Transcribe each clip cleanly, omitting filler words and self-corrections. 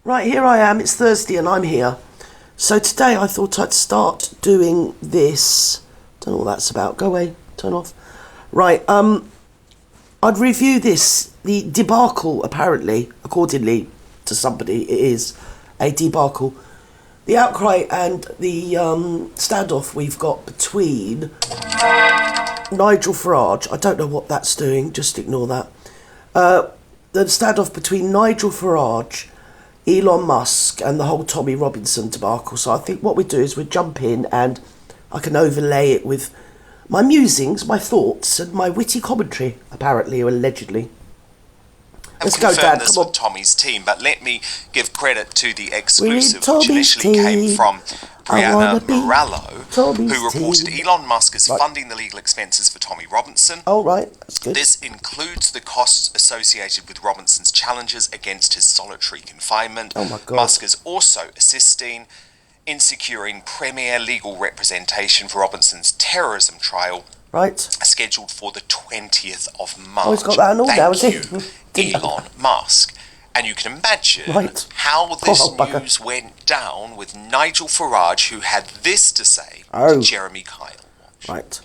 Right, here I am. It's Thursday and I'm here. So today I thought I'd start doing this. Don't know what that's about. Go away. Turn off. Right, I'd review this. The debacle, apparently, accordingly to somebody, it is a debacle. The outcry and the standoff we've got between Nigel Farage. I don't know what that's doing. Just ignore that. The standoff between Nigel Farage, Elon Musk and the whole Tommy Robinson debacle. So I think what we do is we jump in and I can overlay it with my musings, my thoughts and my witty commentary, apparently or allegedly. Let's go, Dad. This Come on. with Tommy's team, but let me give credit to the exclusive, which initially came from Brianna Morello, who reported Elon Musk is funding the legal expenses for Tommy Robinson. Oh, right. That's good. This includes the costs associated with Robinson's challenges against his solitary confinement. Oh, my God. Musk is also assisting in securing premier legal representation for Robinson's terrorism trial, right, scheduled for the 20th of March. Oh, he's got that and all now, has he? Elon Musk. And you can imagine how this news went down with Nigel Farage, who had this to say to Jeremy Kyle. Right.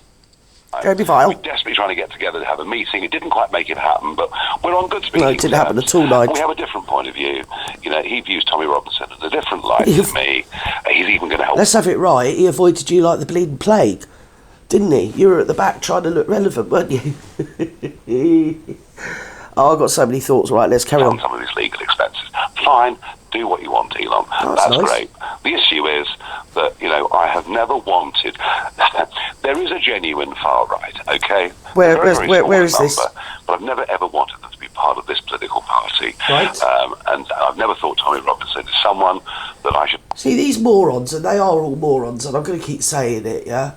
Jeremy Kyle. We're desperately trying to get together to have a meeting. It didn't quite make it happen, but we're on good speaking terms. No, it didn't happen at all, Nigel. We have a different point of view. You know, he views Tommy Robinson in a different light to me. He's even going to help. Let's have it right. He avoided you like the bleeding plague, didn't he? You were at the back trying to look relevant, weren't you? Oh, I've got so many thoughts. Right, let's carry on. Some of these legal expenses. Fine, do what you want, Elon. That's nice. Great. The issue is that, you know, I have never wanted... there is a genuine far right, okay? Where is this? But I've never ever wanted them to be part of this political party. Right. And I've never thought Tommy Robinson is someone that I should... See, these morons, and they are all morons, and I'm going to keep saying it, yeah?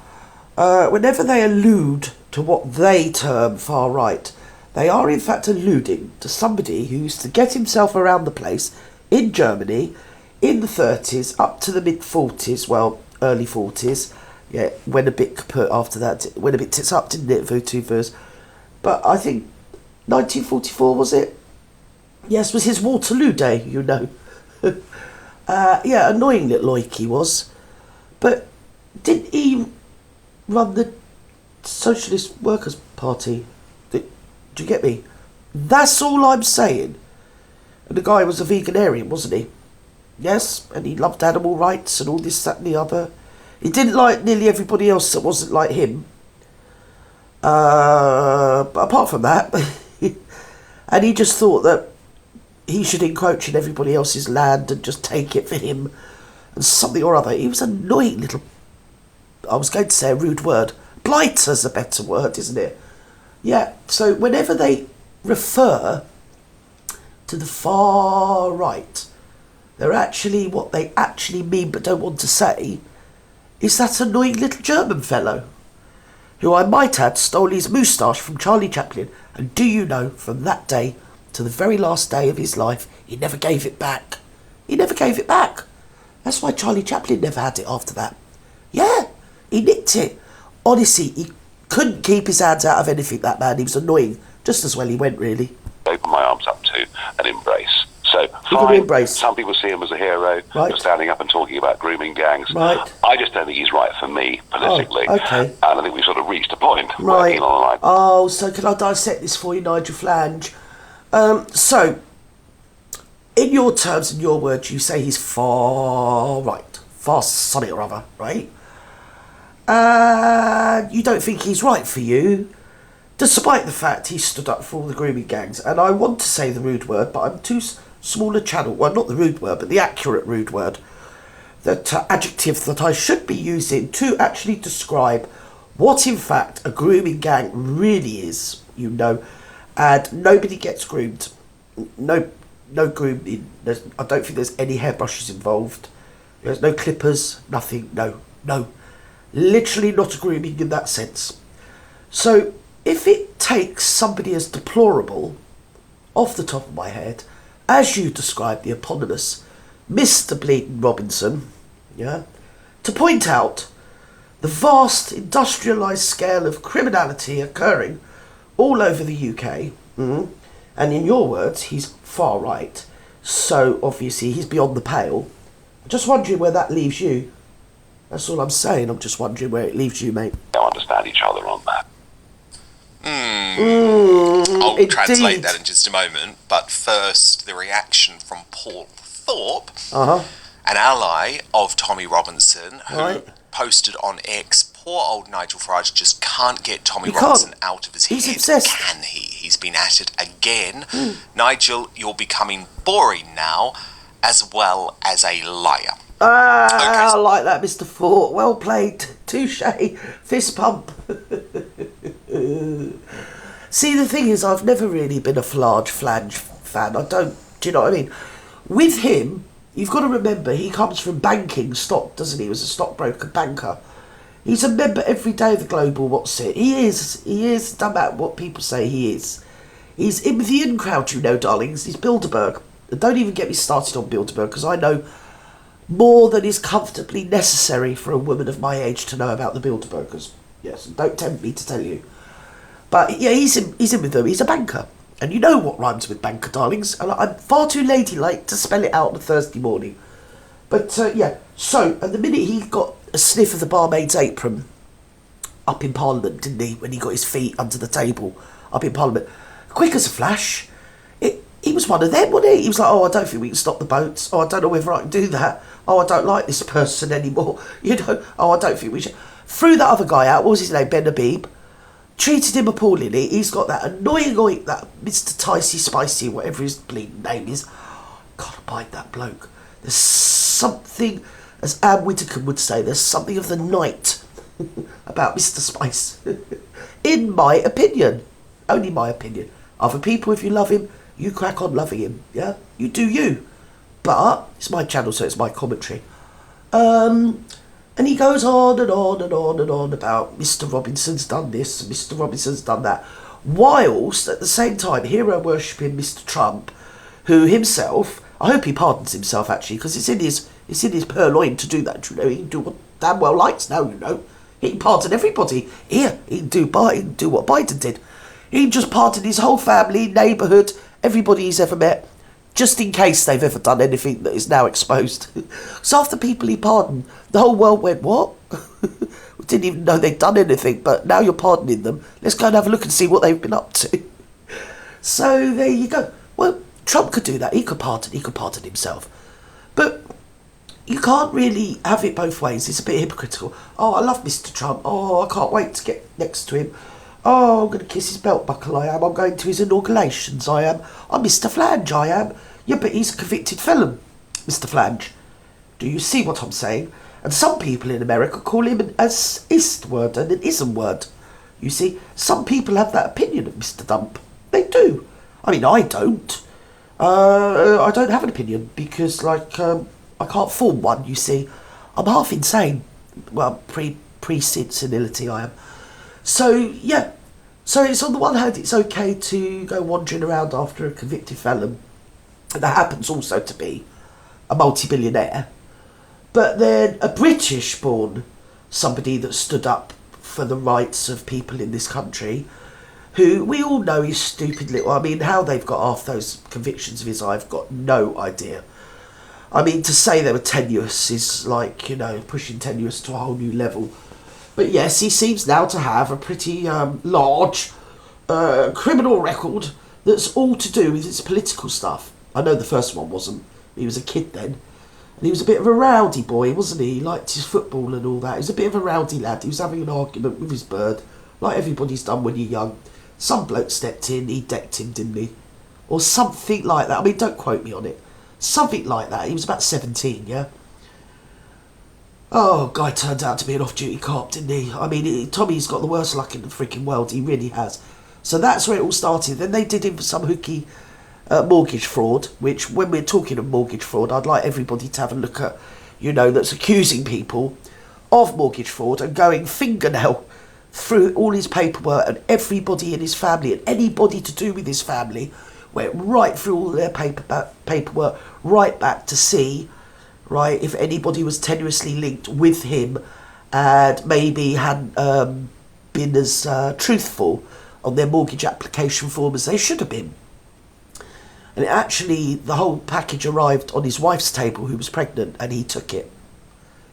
Whenever they allude to what they term far right, they are in fact alluding to somebody who used to get himself around the place in Germany in the 30s up to the mid-40s, well, early 40s. Yeah, went a bit kaput after that, went a bit tits up, didn't it, Votuvers? But I think 1944, was it? Yes, was his Waterloo Day, you know. Yeah, annoying little oik he was. But didn't he run the Socialist Workers' Party? Do you get me? That's all I'm saying. And the guy was a veganarian, wasn't he? Yes, and he loved animal rights and all this, that and the other. He didn't like nearly everybody else that wasn't like him. But apart from that, and he just thought that he should encroach in everybody else's land and just take it for him and something or other. He was an annoying little... I was going to say a rude word. Blighter's a better word, isn't it? Yeah, so whenever they refer to the far right, they're actually, what they actually mean but don't want to say, is that annoying little German fellow, who I might add stole his moustache from Charlie Chaplin, and do you know, from that day to the very last day of his life, he never gave it back. He never gave it back. That's why Charlie Chaplin never had it after that. Yeah, he nicked it. Honestly, he couldn't keep his hands out of anything, that man. He was annoying. Just as well he went, really. Open my arms up to and embrace. So, fine, some people see him as a hero for standing up and talking about grooming gangs. Right. I just don't think he's right for me, politically. Oh, okay. And I think we've sort of reached a point where Elon and I... Oh, so can I dissect this for you, Nigel Flange? So, in your terms and your words, you say he's far right. Far something or other, right? You don't think he's right for you, despite the fact he stood up for all the grooming gangs. And I want to say the rude word, but I'm too small a channel. Well, not the rude word, but the accurate rude word. That adjective that I should be using to actually describe what, in fact, a grooming gang really is, you know. And nobody gets groomed. No grooming. I don't think there's any hairbrushes involved. There's no clippers, nothing. No. Literally not a grooming in that sense. So, if it takes somebody as deplorable, off the top of my head, as you described the eponymous Mr. Bleeding Robinson, yeah, to point out the vast industrialised scale of criminality occurring all over the UK, and in your words, he's far right, So, obviously, he's beyond the pale. Just wondering where that leaves you. That's all I'm saying. I'm just wondering where it leaves you, mate. Don't understand each other on that. I'll indeed. translate that in just a moment. But first, the reaction from Paul Thorpe, an ally of Tommy Robinson, who posted on X, poor old Nigel Farage just can't get Tommy Robinson out of his head. He's obsessed. Can he? He's been at it again. Nigel, you're becoming boring now, as well as a liar. I like that, Mr. Thorpe. Well played. Touche. Fist pump. See, the thing is, I've never really been a Farage flange fan. Do you know what I mean? With him, you've got to remember, he comes from banking stock, doesn't he? He was a stockbroker, banker. He's a member every day of the global what's it. He is, no matter what people say he is. He's in with the in crowd, you know, darlings. He's Bilderberg. And don't even get me started on Bilderberg, because I know more than is comfortably necessary for a woman of my age to know about the Bilderbergers. Yes, don't tempt me to tell you. But yeah, he's in with them. He's a banker. And you know what rhymes with banker, darlings. And I'm far too ladylike to spell it out on a Thursday morning. But yeah, so at the minute he got a sniff of the barmaid's apron up in Parliament, didn't he? When he got his feet under the table up in Parliament. Quick as a flash. He was one of them, wasn't he? He was like, oh, I don't think we can stop the boats. Oh, I don't know whether I can do that. Oh, I don't like this person anymore. You know, oh, I don't think we should. Threw that other guy out. What was his name? Ben Habib. Treated him appallingly. He's got that annoying, that Mr. Ticey Spicy, whatever his bleeding name is. God, abide that bloke. There's something, as Anne Whittaker would say, there's something of the night about Mr. Spice. In my opinion. Only my opinion. Other people, if you love him, you crack on loving him, yeah? You do you. But, it's my channel, so it's my commentary. And he goes on and on and on and on about Mr. Robinson's done this, Mr. Robinson's done that. Whilst, at the same time, hero worshipping Mr. Trump, who himself, I hope he pardons himself, actually, because it's in his purloin to do that, you know? He can do what damn well likes now, you know? He can pardon everybody. Here, he can do what Biden did. He can just pardon his whole family, neighbourhood, everybody he's ever met, just in case they've ever done anything that is now exposed. So after people he pardoned, the whole world went, what? We didn't even know they'd done anything, but now you're pardoning them. Let's go and have a look and see what they've been up to. So there you go. Well, Trump could do that. He could pardon himself. But you can't really have it both ways. It's a bit hypocritical. Oh, I love Mr. Trump. Oh, I can't wait to get next to him. Oh, I'm going to kiss his belt buckle, I am. I'm going to his inaugurations, I am. I'm Mr. Flange, I am. Yeah, but he's a convicted felon, Mr. Flange. Do you see what I'm saying? And some people in America call him an ist word and an ism word. You see, some people have that opinion of Mr. Dump. They do. I mean, I don't. I don't have an opinion because, I can't form one, you see. I'm half insane. Well, pre-senility I am. So, yeah. So it's on the one hand, it's okay to go wandering around after a convicted felon. And that happens also to be a multi-billionaire. But then a British-born somebody that stood up for the rights of people in this country, who we all know is stupid little... I mean, how they've got half those convictions of his, I've got no idea. I mean, to say they were tenuous is like, you know, pushing tenuous to a whole new level. But yes, he seems now to have a pretty large criminal record that's all to do with his political stuff. I know the first one wasn't. He was a kid then. And he was a bit of a rowdy boy, wasn't he? He liked his football and all that. He was a bit of a rowdy lad. He was having an argument with his bird, like everybody's done when you're young. Some bloke stepped in, he decked him, didn't he? Or something like that. I mean, don't quote me on it. Something like that. He was about 17, yeah? Oh, guy turned out to be an off-duty cop, didn't he? I mean, Tommy's got the worst luck in the freaking world. He really has. So that's where it all started. Then they did him for some hooky mortgage fraud, which, when we're talking of mortgage fraud, I'd like everybody to have a look at, you know, that's accusing people of mortgage fraud and going fingernail through all his paperwork, and everybody in his family and anybody to do with his family went right through all their paperwork, right back to see... right, if anybody was tenuously linked with him and maybe hadn't been as truthful on their mortgage application form as they should have been. And actually, the whole package arrived on his wife's table, who was pregnant, and he took it.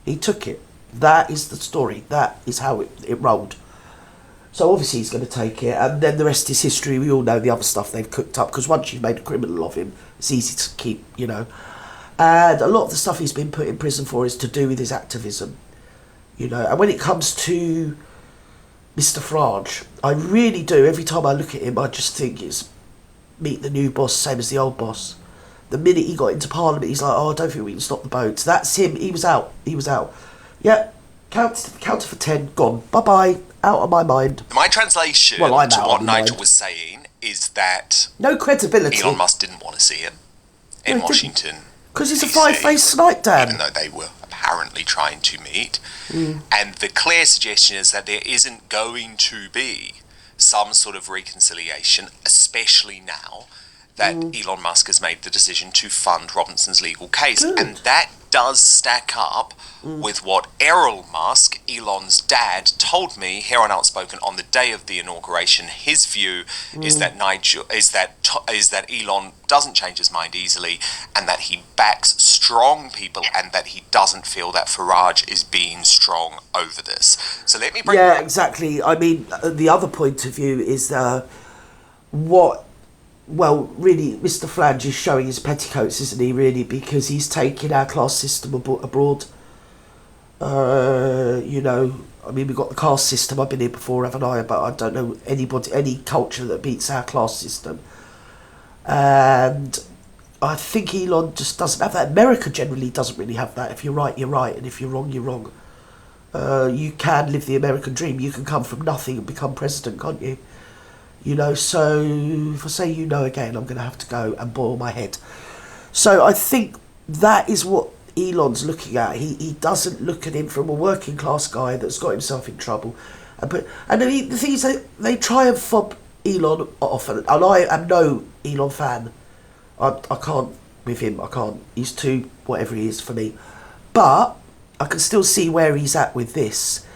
He took it. That is the story. That is how it rolled. So obviously he's going to take it, and then the rest is history. We all know the other stuff they've cooked up, because once you've made a criminal of him, it's easy to keep, you know. And a lot of the stuff he's been put in prison for is to do with his activism, you know. And when it comes to Mr. Farage, I really do, every time I look at him, I just think it's meet the new boss, same as the old boss. The minute he got into Parliament, he's like, oh, I don't think we can stop the boats. That's him. He was out. Yep. Counter for 10, gone. Bye-bye. Out of my mind. My translation to what Nigel was saying is that no credibility. Elon Musk didn't want to see him in Washington. Because he's a five-faced snipe, Dan. Even though they were apparently trying to meet. And the clear suggestion is that there isn't going to be some sort of reconciliation, especially now that Elon Musk has made the decision to fund Robinson's legal case. Good. And that does stack up with what Errol Musk, Elon's dad, told me here on Outspoken on the day of the inauguration. His view is that Elon doesn't change his mind easily, and that he backs strong people, and that he doesn't feel that Farage is being strong over this. So let me bring... Yeah, exactly. I mean, the other point of view is really, Mr. Flange is showing his petticoats, isn't he, really, because he's taking our class system abroad. You know, I mean, we've got the caste system. I've been here before, haven't I? But I don't know any culture that beats our class system. And I think Elon just doesn't have that. America generally doesn't really have that. If you're right, you're right. And if you're wrong, you're wrong. You can live the American dream. You can come from nothing and become president, can't you? You know, so if I say again, I'm going to have to go and boil my head. So I think that is what Elon's looking at. He doesn't look at him from a working class guy that's got himself in trouble. The thing is, they try and fob Elon off, and I am no Elon fan. I can't with him. I can't. He's too whatever he is for me. But I can still see where he's at with this.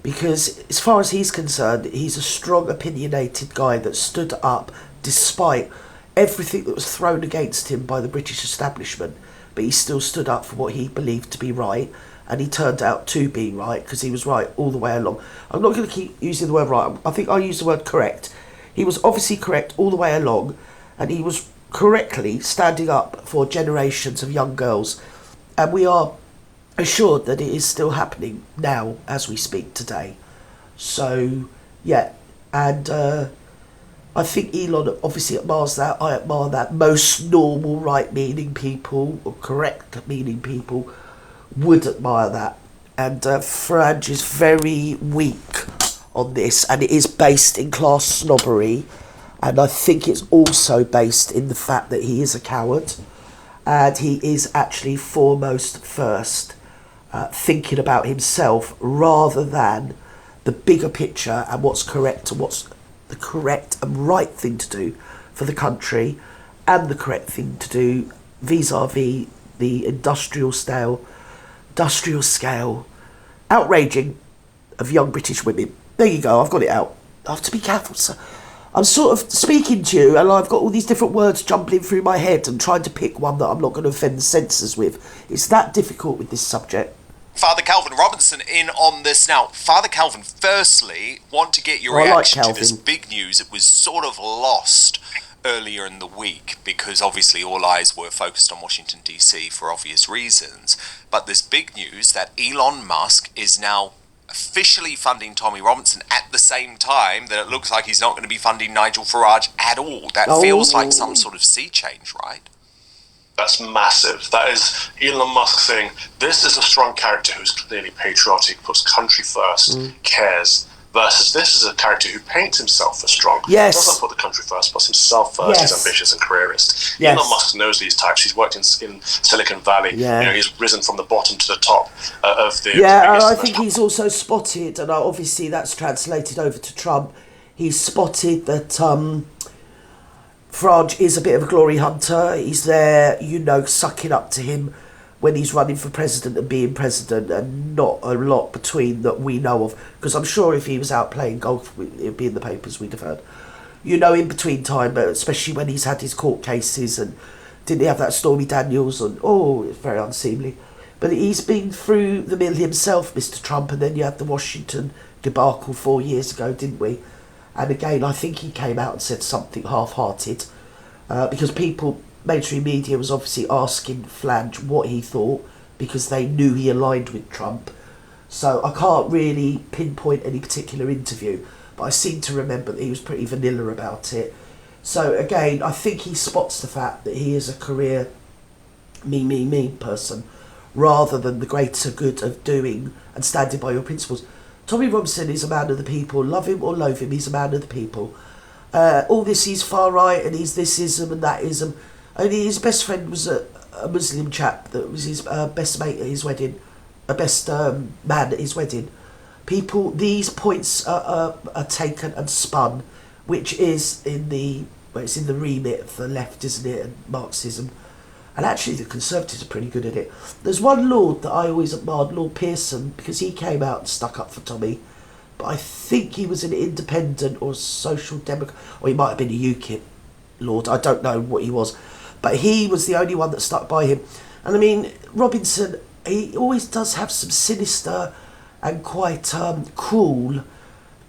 Because as far as he's concerned, he's a strong, opinionated guy that stood up despite everything that was thrown against him by the British establishment. But he still stood up for what he believed to be right, and he turned out to be right, because he was right all the way along. I'm not going to keep using the word right. I think I'll use the word correct. He was obviously correct all the way along, and he was correctly standing up for generations of young girls. And we are assured that it is still happening now as we speak today. So yeah, and I think Elon obviously admires that. I admire that. Most normal right-meaning people, or correct-meaning people, would admire that. And Farage is very weak on this, and it is based in class snobbery, and I think it's also based in the fact that he is a coward, and he is actually first thinking about himself rather than the bigger picture and what's correct and what's the correct and right thing to do for the country, and the correct thing to do vis-a-vis the industrial scale outraging of young British women. There you go, I've got it out. I have to be careful, so I'm sort of speaking to you and I've got all these different words jumbling through my head and trying to pick one that I'm not going to offend the censors with. It's that difficult with this subject. Father Calvin Robinson in on this now. Father Calvin, firstly, want to get your reaction to this big news. It was sort of lost earlier in the week because obviously all eyes were focused on Washington DC for obvious reasons. But this big news that Elon Musk is now officially funding Tommy Robinson at the same time that it looks like he's not going to be funding Nigel Farage at all. That feels like some sort of sea change, right? That's massive. That is Elon Musk saying, this is a strong character who's clearly patriotic, puts country first, cares, versus this is a character who paints himself as strong. Yes. Doesn't put the country first, puts himself first, he's ambitious and careerist. Yes. Elon Musk knows these types. He's worked in Silicon Valley. Yeah. You know, he's risen from the bottom to the top of the... Yeah, and I think he's also spotted, and obviously that's translated over to Trump, he's spotted that... Farage is a bit of a glory hunter. He's there, sucking up to him when he's running for president and being president, and not a lot between that we know of. Because I'm sure if he was out playing golf, it'd be in the papers, we'd have heard. you know, in between time, especially when he's had his court cases, and didn't he have that Stormy Daniels, and it's very unseemly. But he's been through the mill himself, Mr. Trump, and then you had the Washington debacle 4 years ago, didn't we? And again, I think he came out and said something half-hearted, because people, mainstream media was obviously asking Flange what he thought, because they knew he aligned with Trump. So I can't really pinpoint any particular interview, but I seem to remember that he was pretty vanilla about it. So again, I think he spots the fact that he is a career me person, rather than the greater good of doing and standing by your principles. Tommy Robinson is a man of the people. Love him or loathe him, he's a man of the people. All this, he's far right, and he's thisism and that-ism. Only his best friend was a Muslim chap that was his best mate at his wedding, best man at his wedding. People, these points are taken and spun, which is it's in the remit of the left, isn't it, and Marxism. And actually the Conservatives are pretty good at it. There's one lord that I always admired, Lord Pearson, because he came out and stuck up for Tommy. But I think he was an independent or social democrat, or he might have been a UKIP lord, I don't know what he was. But he was the only one that stuck by him. And I mean, Robinson, he always does have some sinister and quite cruel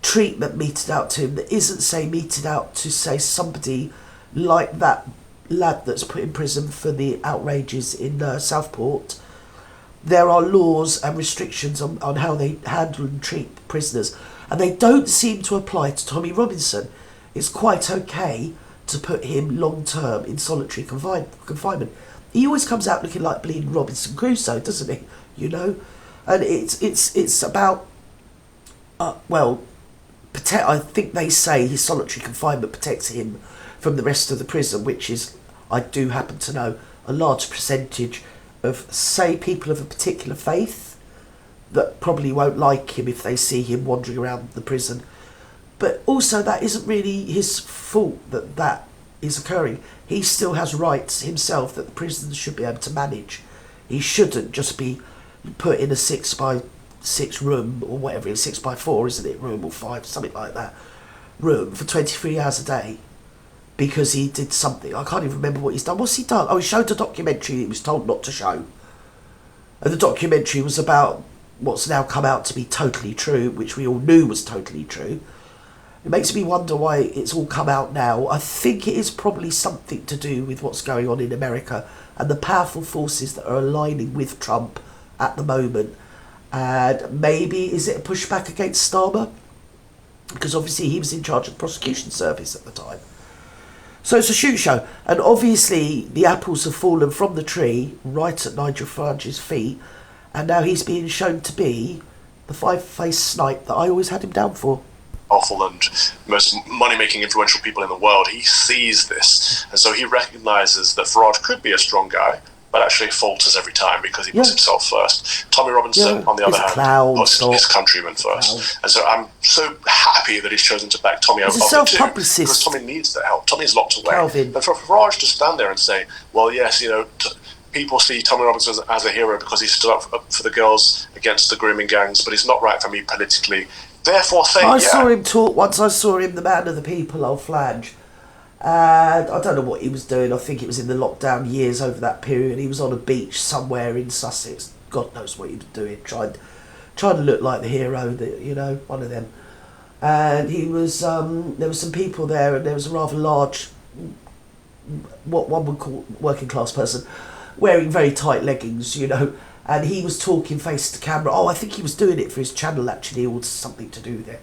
treatment meted out to him that isn't, say, meted out to, say, somebody like that lad that's put in prison for the outrages in Southport. There are laws and restrictions on how they handle and treat prisoners, and they don't seem to apply to Tommy Robinson. It's quite okay to put him long term in solitary confinement. He always comes out looking like bleeding Robinson Crusoe, doesn't he? You know, and it's about I think they say his solitary confinement protects him from the rest of the prison, which is, I do happen to know, a large percentage of, say, people of a particular faith that probably won't like him if they see him wandering around the prison. But also, that isn't really his fault that is occurring. He still has rights himself that the prisons should be able to manage. He shouldn't just be put in a 6x6 room, or whatever it is, 6x4, isn't it, room, or 5, something like that, room for 23 hours a day, because he did something. I can't even remember what he's done. What's he done? Oh, he showed a documentary he was told not to show. And the documentary was about what's now come out to be totally true, which we all knew was totally true. It makes me wonder why it's all come out now. I think it is probably something to do with what's going on in America and the powerful forces that are aligning with Trump at the moment. And maybe, is it a pushback against Starmer? Because obviously he was in charge of the prosecution service at the time. So it's a shoot show. And obviously the apples have fallen from the tree right at Nigel Farage's feet. And now he's being shown to be the five-faced snipe that I always had him down for. Powerful and most money-making influential people in the world, he sees this. And so he recognises that Farage could be a strong guy, but actually falters every time because he puts himself first. Tommy Robinson, on the other hand, puts his countrymen first. And so I'm so happy that he's chosen to back Tommy over the two, because Tommy needs that help. Tommy's locked away. But for Farage to stand there and say, well, yes, you know, people see Tommy Robinson as a hero because he stood up for the girls against the grooming gangs, but he's not right for me politically. Therefore, I saw him talk once. I saw him, the man of the people, old Flange. And I don't know what he was doing. I think it was in the lockdown years over that period. He was on a beach somewhere in Sussex. God knows what he was doing. Trying to look like the hero, you know, one of them. And he was, there were some people there, and there was a rather large, what one would call working class person, wearing very tight leggings, you know. And he was talking face to camera. Oh, I think he was doing it for his channel, actually, or something to do with it.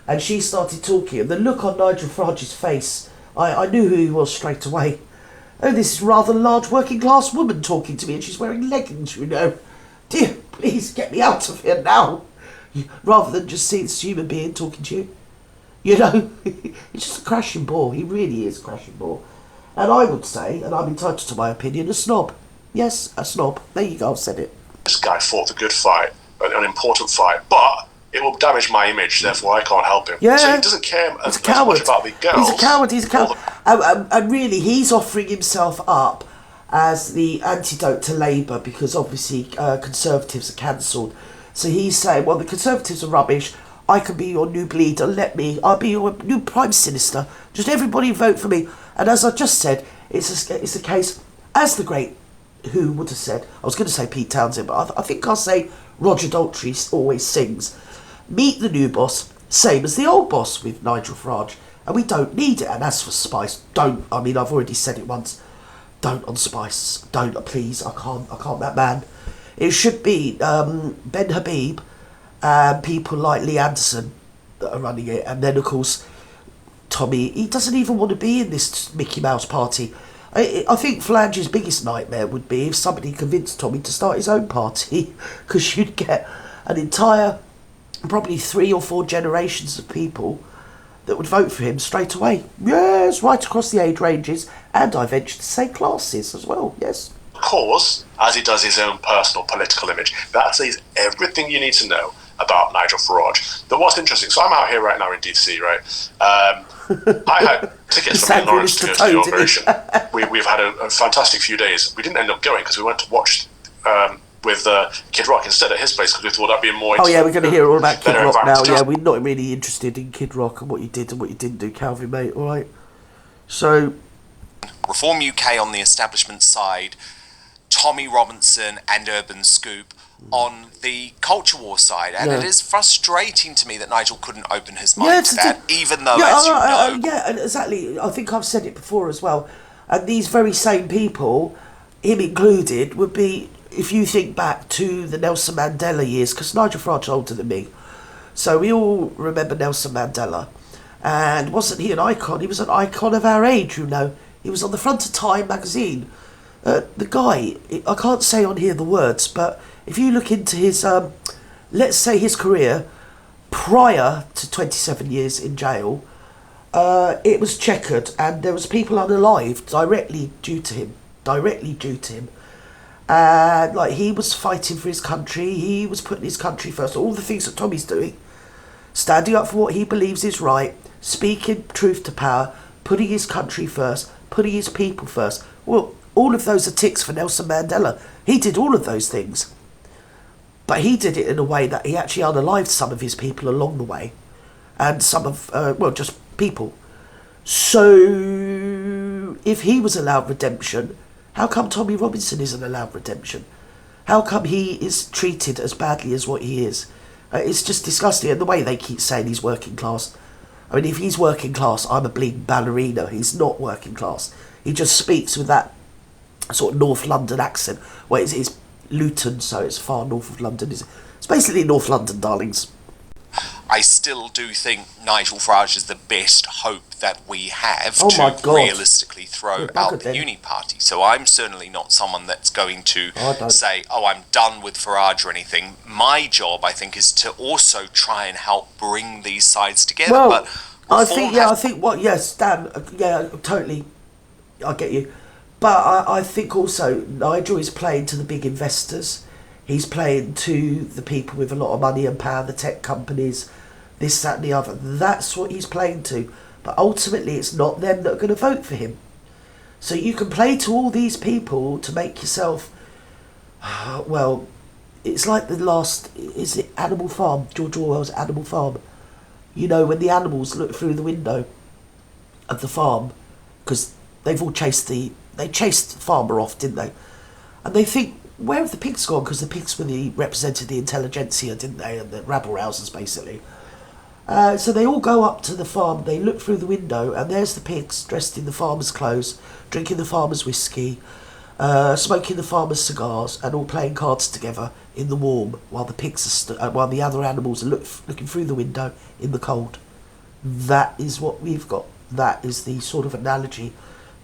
And she started talking, and the look on Nigel Farage's face, I knew who he was straight away. Oh, this is rather large working class woman talking to me, and she's wearing leggings, you know. Dear, please get me out of here now. Rather than just see this human being talking to you. You know, he's just a crashing bore. He really is a crashing bore. And I would say, and I'm entitled to my opinion, a snob. Yes, a snob. There you go, I've said it. This guy fought the good fight, an important fight, but it will damage my image, therefore I can't help him. Yeah. So he doesn't care as much about the girls. He's a coward. And really, he's offering himself up as the antidote to Labour, because obviously Conservatives are cancelled. So he's saying, well, the Conservatives are rubbish. I can be your new bleeder, I'll be your new Prime Sinister. Just everybody vote for me. And as I just said, it's a case, as the great Who would have said, I was going to say Pete Townsend, but I think I'll say Roger Daltrey always sings, meet the new boss, same as the old boss with Nigel Farage. And we don't need it. And as for Spice, I've already said it once, don't on Spice, don't, please, I can't, that man. It should be Ben Habib and people like Lee Anderson that are running it. And then, of course, Tommy, he doesn't even want to be in this Mickey Mouse party. I think Flange's biggest nightmare would be if somebody convinced Tommy to start his own party, because you'd get an entire, probably 3 or 4 generations of people that would vote for him straight away. Yes, right across the age ranges, and I venture to say classes as well, yes. Cause, as he does his own personal political image, that says everything you need to know about Nigel Farage. But what's interesting, so I'm out here right now in DC, right? I had tickets from Lawrence to go to the operation. We've had a fantastic few days. We didn't end up going because we went to watch with Kid Rock instead at his place because we thought that'd be more. Oh yeah, we're going to hear all about Kid Rock now. Yeah, we're not really interested in Kid Rock and what you did and what you didn't do, Calvin, mate. All right. So, Reform UK on the establishment side, Tommy Robinson and Urban Scoop on the culture war side, and it is frustrating to me that Nigel couldn't open his mind to that, even though, as you know... Yeah, exactly. I think I've said it before as well. And these very same people, him included, would be, if you think back to the Nelson Mandela years, because Nigel Farage is older than me, so we all remember Nelson Mandela. And wasn't he an icon? He was an icon of our age, you know. He was on the front of Time magazine. The guy, I can't say on here the words, but if you look into his, let's say his career prior to 27 years in jail, it was checkered, and there was people unalived directly due to him. And like, he was fighting for his country, he was putting his country first, all the things that Tommy's doing, standing up for what he believes is right, speaking truth to power, putting his country first, putting his people first. Well, all of those are ticks for Nelson Mandela. He did all of those things. But he did it in a way that he actually unalived some of his people along the way. And some of, just people. So, if he was allowed redemption, how come Tommy Robinson isn't allowed redemption? How come he is treated as badly as what he is? It's just disgusting. And the way they keep saying he's working class. I mean, if he's working class, I'm a bleeding ballerina. He's not working class. He just speaks with that sort of North London accent. Well, it's Luton, so it's far north of London. It's basically North London, darlings. I still do think Nigel Farage is the best hope that we have to realistically throw out the uni party. So I'm certainly not someone that's going to say, I'm done with Farage or anything. My job, I think, is to also try and help bring these sides together. Well, Dan, totally, I get you. But I think also Nigel is playing to the big investors. He's playing to the people with a lot of money and power, the tech companies, this, that and the other. That's what he's playing to. But ultimately it's not them that are going to vote for him. So you can play to all these people to make yourself... Well, it's like the last... Is it Animal Farm? George Orwell's Animal Farm. You know, when the animals look through the window of the farm, because they've all chased the farmer off, didn't they? And they think, where have the pigs gone? Because the pigs represented the intelligentsia, didn't they? And the rabble-rousers, basically. So they all go up to the farm, they look through the window, and there's the pigs dressed in the farmer's clothes, drinking the farmer's whiskey, smoking the farmer's cigars, and all playing cards together in the warm, while the pigs while the other animals are looking through the window in the cold. That is what we've got. That is the sort of analogy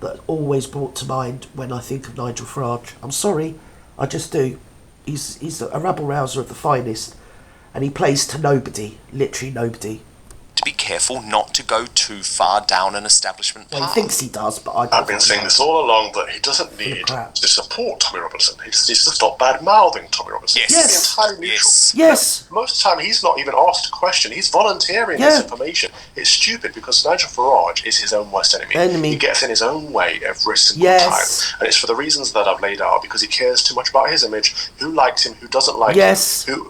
that always brought to mind when I think of Nigel Farage. I'm sorry, I just do. He's a rabble-rouser of the finest, and he plays to nobody, literally nobody. To be careful not to go too far down an establishment path. Well, he thinks he does, but I've been saying this all along, that he doesn't need to support Tommy Robinson. He just needs to stop bad-mouthing Tommy Robinson. Yes. He's entirely neutral. Yes. Most of the time, he's not even asked a question. He's volunteering this information. It's stupid because Nigel Farage is his own worst enemy. He gets in his own way every single time. And it's for the reasons that I've laid out, because he cares too much about his image, who likes him, who doesn't like him,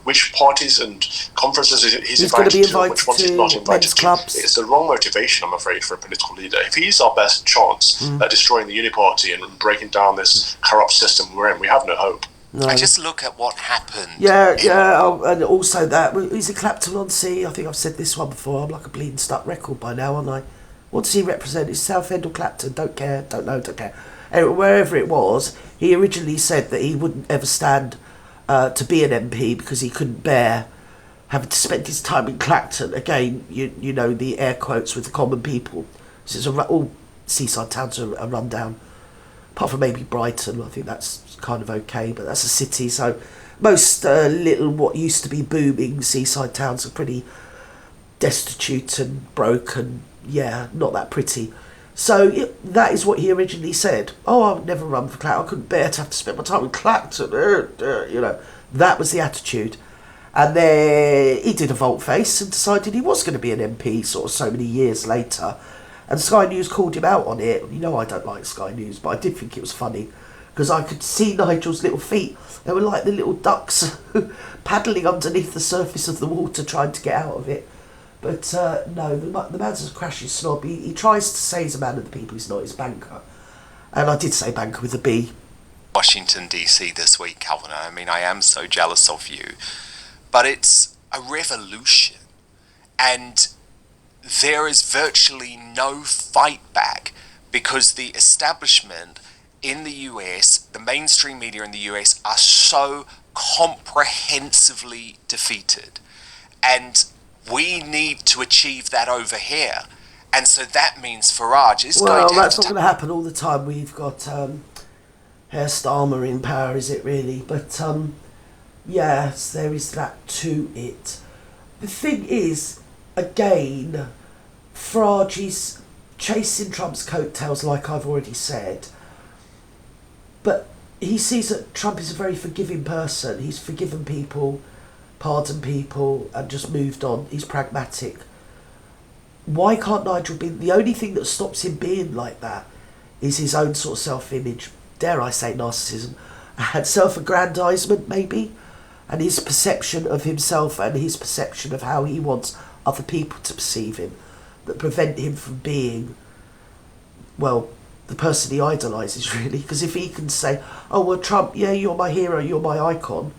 which parties and conferences he's invited to, which ones he's not invited to. It's the wrong motivation, I'm afraid, for a political leader. If he's our best chance at destroying the Uniparty and breaking down this corrupt system we're in, we have no hope. No. I just look at what happened. And also that, is it Clapton on sea? I think I've said this one before. I'm like a bleeding stuck record by now, aren't I? What does he represent? Is Southend or Clapton? Don't care, don't know, don't care. Anyway, wherever it was, he originally said that he wouldn't ever stand to be an MP because he couldn't bear having to spend his time in Clacton. Again, you know, the air quotes with the common people. So it's all seaside towns are run down. Apart from maybe Brighton, I think that's kind of okay, but that's a city, so most little what used to be booming seaside towns are pretty destitute and broken. Yeah, not that pretty. So that is what he originally said. Oh, I would never run for Clacton. I couldn't bear to have to spend my time in Clacton. You know, that was the attitude. And then he did a volte-face and decided he was going to be an MP sort of so many years later. And Sky News called him out on it. You know I don't like Sky News, but I did think it was funny because I could see Nigel's little feet. They were like the little ducks paddling underneath the surface of the water trying to get out of it. But no, the man's a crashing snob. He tries to say he's a man of the people. He's not. He's a banker. And I did say banker with a B. Washington, D.C. this week, Calvin. I mean, I am so jealous of you. But it's a revolution. And there is virtually no fight back because the establishment in the US, the mainstream media in the US, are so comprehensively defeated. And we need to achieve that over here. And so that means Farage is going to... Well, that's not going to happen all the time. We've got Herr Starmer in power, is it really? But yes, there is that to it. The thing is, again, Farage is chasing Trump's coattails, like I've already said. But he sees that Trump is a very forgiving person. He's forgiven people, pardoned people, and just moved on. He's pragmatic. Why can't Nigel be... The only thing that stops him being like that is his own sort of self-image, dare I say narcissism, and self-aggrandisement maybe, and his perception of himself and his perception of how he wants other people to perceive him, that prevent him from being, well, the person he idolises, really. Because if he can say, oh, well, Trump, yeah, you're my hero, you're my icon,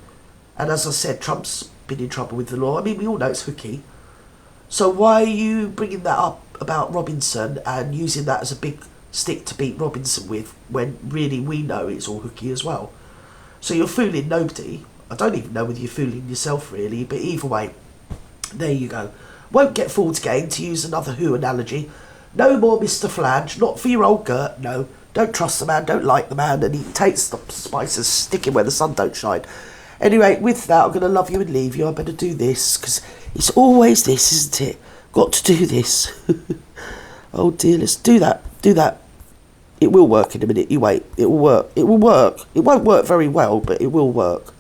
and as I said, Trump's been in trouble with the law. I mean, we all know it's hooky. So why are you bringing that up about Robinson and using that as a big stick to beat Robinson with, when really we know it's all hooky as well? So you're fooling nobody. I don't even know whether you're fooling yourself, really, but either way, there you go. Won't get fooled again, to use another Who analogy. No more Mr. Flange, not for your old Gert, no. Don't trust the man, don't like the man, and he takes the spices, stick him where the sun don't shine. Anyway, with that, I'm going to love you and leave you. I better do this, because it's always this, isn't it? Got to do this. Oh dear, let's do that. It will work in a minute, you wait. It will work. It won't work very well, but it will work.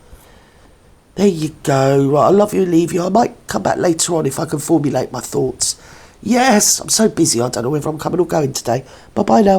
There you go. Right, I love you and leave you. I might come back later on if I can formulate my thoughts. Yes, I'm so busy, I don't know whether I'm coming or going today. Bye-bye now.